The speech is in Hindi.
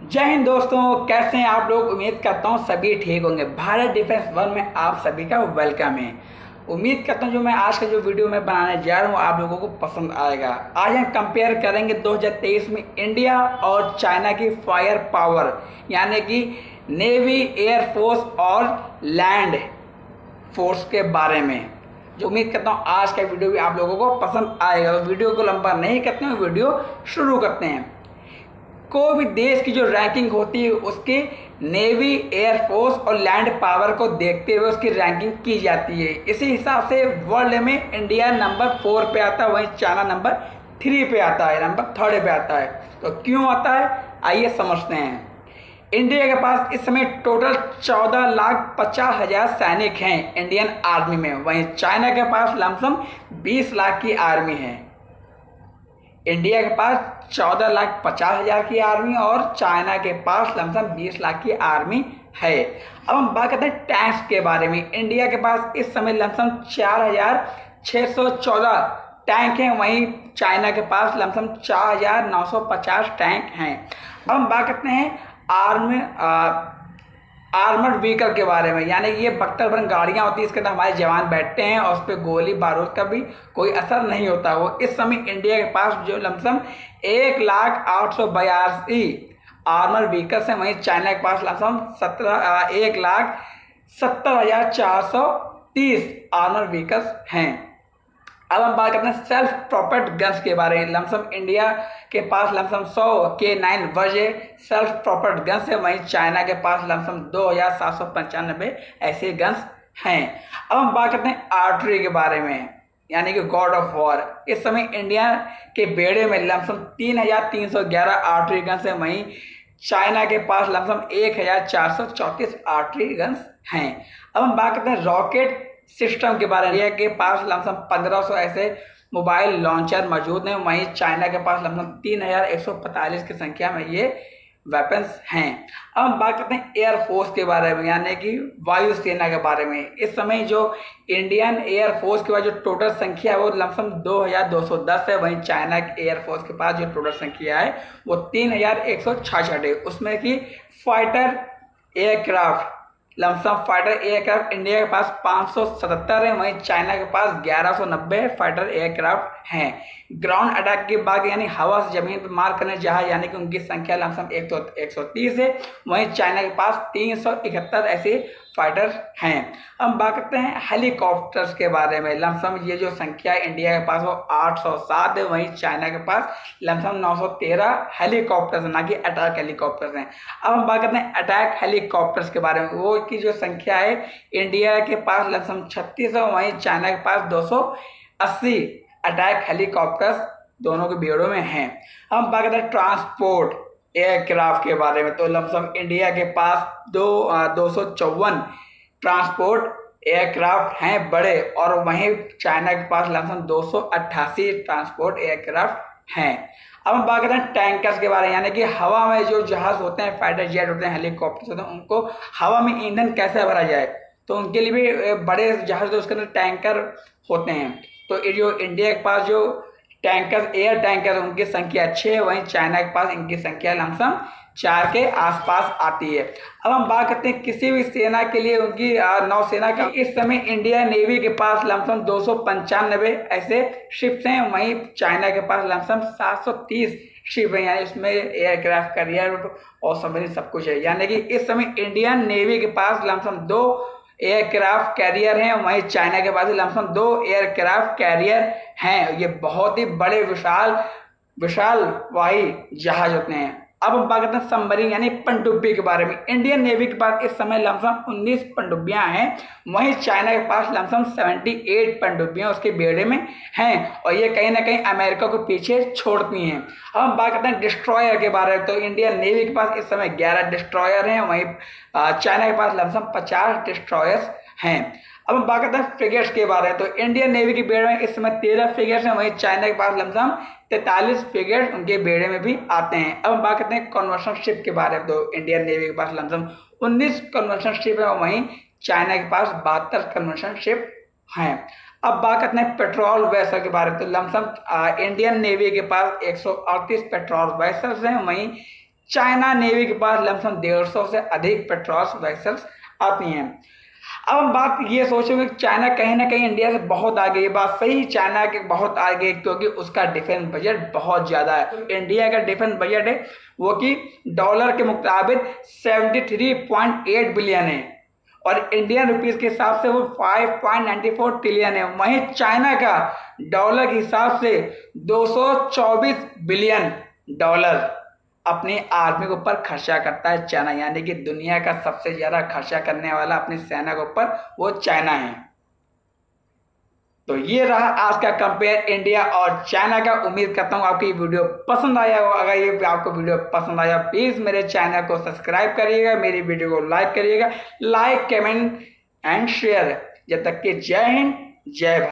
जय हिंद दोस्तों, कैसे हैं आप लोग। उम्मीद करता हूँ सभी ठीक होंगे। भारत डिफेंस वन में आप सभी का वेलकम है। उम्मीद करता हूँ जो मैं आज का जो वीडियो मैं बनाने जा रहा हूँ आप लोगों को पसंद आएगा। आज हम कंपेयर करेंगे 2023 में इंडिया और चाइना की फायर पावर, यानी कि नेवी, एयरफोर्स और लैंड फोर्स के बारे में। जो उम्मीद करता हूँ आज का वीडियो भी आप लोगों को पसंद आएगा। तो वीडियो को लंबा नहीं करते हैं, वीडियो शुरू करते हैं। कोई भी देश की जो रैंकिंग होती है उसकी नेवी, एयरफोर्स और लैंड पावर को देखते हुए उसकी रैंकिंग की जाती है। इसी हिसाब से वर्ल्ड में इंडिया नंबर 4 पे आता है, वहीं चाइना नंबर 3 पे आता है, नंबर 3 पे आता है। तो क्यों आता है आइए समझते हैं। इंडिया के पास इस समय टोटल 14,50,000 सैनिक हैं इंडियन आर्मी में, वहीं चाइना के पास लमसम 20 लाख की आर्मी है। इंडिया के पास 14,50,000 की आर्मी और चाइना के पास लमसम 20 लाख की आर्मी है। अब हम बात करते हैं टैंक्स के बारे में। इंडिया के पास इस समय लमसम 4,614 टैंक हैं, वहीं चाइना के पास लमसम 4,950 टैंक हैं। अब हम बात करते हैं आर्मर्ड व्हीकल के बारे में, यानी कि ये बख्तर बंद गाड़ियाँ होती हैं, इसके अंदर हमारे जवान बैठते हैं और उस पर गोली बारूद का भी कोई असर नहीं होता। वो इस समय इंडिया के पास जो लमसम 1,08,82 आर्मर्ड व्हीकल्स हैं, वहीं चाइना के पास लमसम 1,70,430 आर्मर्ड व्हीकल्स हैं। अब हम बात करते हैं सेल्फ प्रोपेल्ड गन्स के बारे में। लमसम इंडिया के पास लमसम 100 K9 वजे सेल्फ प्रोपेल्ड गन्स है, वहीं चाइना के पास लमसम 2,795 ऐसे गन्स हैं। अब हम बात करते हैं आर्टरी के बारे में, यानी कि गॉड ऑफ वॉर। इस समय इंडिया के बेड़े में लमसम 3,311 आर्टरी गन्स है, वहीं चाइना के पास लमसम 1,434 आर्टरी गन्स हैं। अब हम बात करते हैं रॉकेट सिस्टम के बारे में। इंडिया के पास लमसम 1,500 ऐसे मोबाइल लॉन्चर मौजूद हैं, वहीं चाइना के पास लमसम 3,145 की संख्या में ये वेपन्स हैं। अब हम बात करते हैं एयरफोर्स के बारे में, यानी कि वायुसेना के बारे में। इस समय जो इंडियन एयरफोर्स के पास जो टोटल संख्या है वो लमसम 2,210 है, वहीं चाइना के एयरफोर्स के पास जो टोटल संख्या है वो 3,166 है। उसमें कि fighter aircraft, lump sum fighter aircraft India के पास 577 है, वहीं चाइना के पास 1,190 फाइटर एयरक्राफ्ट हैं। ग्राउंड अटैक की बात यानी हवा से जमीन पर मार करने जहाज, यानी कि उनकी संख्या लमसम 130 है, वहीं चाइना के पास 371 ऐसे फाइटर हैं। हम बात करते हैं हेलीकॉप्टर्स के बारे में। लमसम ये जो संख्या इंडिया के पास वो 807 है, वहीं चाइना के पास लमसम 913 हेलीकॉप्टर्स, ना कि अटैक हेलीकॉप्टर्स हैं। अब हम बात करते हैं अटैक हेलीकॉप्टर्स के बारे में। वो की जो संख्या है इंडिया के पास लमसम 36 है, वहीं चाइना के पास 280 अटैक हेलीकॉप्टर्स दोनों के बेड़ों में हैं। हम बात करते हैं ट्रांसपोर्ट एयरक्राफ्ट के बारे में। तो लमसम इंडिया के पास 254 ट्रांसपोर्ट एयरक्राफ्ट हैं बड़े, और वहीं चाइना के पास लमसम 288 ट्रांसपोर्ट एयरक्राफ्ट हैं। अब हम बात करते हैं टैंकर्स के बारे में, यानी कि हवा में जो जहाज होते हैं, फाइटर जेट होते हैं, हेलीकॉप्टर होते हैं, उनको हवा में ईंधन कैसे भरा जाए, तो उनके लिए भी बड़े जहाज तो उसके अंदर टैंकर होते हैं। तो ये जो इंडिया के पास जो टैंकर, एयर टैंकर, उनकी संख्या 6 है, वहीं चाइना के पास इनकी संख्या लमसम 4 के आसपास आती है। अब हम बात करते हैं किसी भी सेना के लिए उनकी नौसेना की। इस समय इंडिया नेवी के पास लमसम 295 ऐसे शिप्स हैं, वहीं चाइना के पास लमसम 730 शिप है, यानी इसमें एयरक्राफ्ट कैरियर और सबमरीन सब कुछ है। यानी कि इस समय इंडियन नेवी के पास लमसम 2 एयरक्राफ्ट कैरियर हैं, वहीं चाइना के पास लमसम 2 एयरक्राफ्ट कैरियर हैं। ये बहुत ही बड़े विशाल वाही जहाज होते हैं। अब हम बात करते हैं सबमरीन यानी पनडुब्बी के बारे में। इंडियन नेवी के पास इस समय लमसम 19 पनडुब्बियां हैं, वहीं चाइना के पास लमसम 78 पनडुब्बियां उसके बेड़े में हैं, और ये कहीं ना कहीं अमेरिका को पीछे छोड़ती हैं। अब हम बात करते हैं डिस्ट्रॉयर के बारे में। तो इंडियन नेवी के पास इस समय 11 डिस्ट्रॉयर हैं, वहीं चाइना के पास लमसम 50 डिस्ट्रॉयर्स हैं। अब हम बात करते हैं फ्रिगेट्स के बारे में। तो इंडियन नेवी के बेड़े में इस समय 13 फ्रिगेट्स हैं, वहीं चाइना के पास लमसम 43 फ्रिगेट्स उनके बेड़े में भी आते हैं। अब हम बात करते हैं कन्वर्शन शिप के बारे में। तो इंडियन नेवी के पास लमसम 19 कन्वर्शन शिप है, वहीं चाइना के पास 72 कन्वर्शन शिप हैं। अब बात करते हैं पेट्रोल वेसल के बारे में। तो लमसम इंडियन नेवी के पास 138 पेट्रोल वेसल्स हैं, वहीं चाइना नेवी के पास लमसम 150 से अधिक पेट्रोल वेसल्स आती हैं। अब हम बात ये सोचेंगे कि चाइना कहीं ना कहीं इंडिया से बहुत आगे, ये बात सही, चाइना के बहुत आगे, क्योंकि उसका डिफेंस बजट बहुत ज़्यादा है। इंडिया का डिफेंस बजट है वो कि डॉलर के मुताबिक 73.8 बिलियन है और इंडियन रुपीस के हिसाब से वो 5.94 ट्रिलियन है। वहीं चाइना का डॉलर के हिसाब से 224 बिलियन डॉलर अपनी आर्मी के ऊपर खर्चा करता है चाइना, यानी कि दुनिया का सबसे ज्यादा खर्चा करने वाला अपनी सेना के ऊपर वो चाइना है। तो ये रहा आज का कंपेयर इंडिया और चाइना का। उम्मीद करता हूँ आपको ये वीडियो पसंद आया हो। अगर ये आपको वीडियो पसंद आया प्लीज मेरे चैनल को सब्सक्राइब करिएगा, मेरी वीडियो को लाइक करिएगा, लाइक कमेंट एंड शेयर। जब तक कि जय हिंद जय भारत।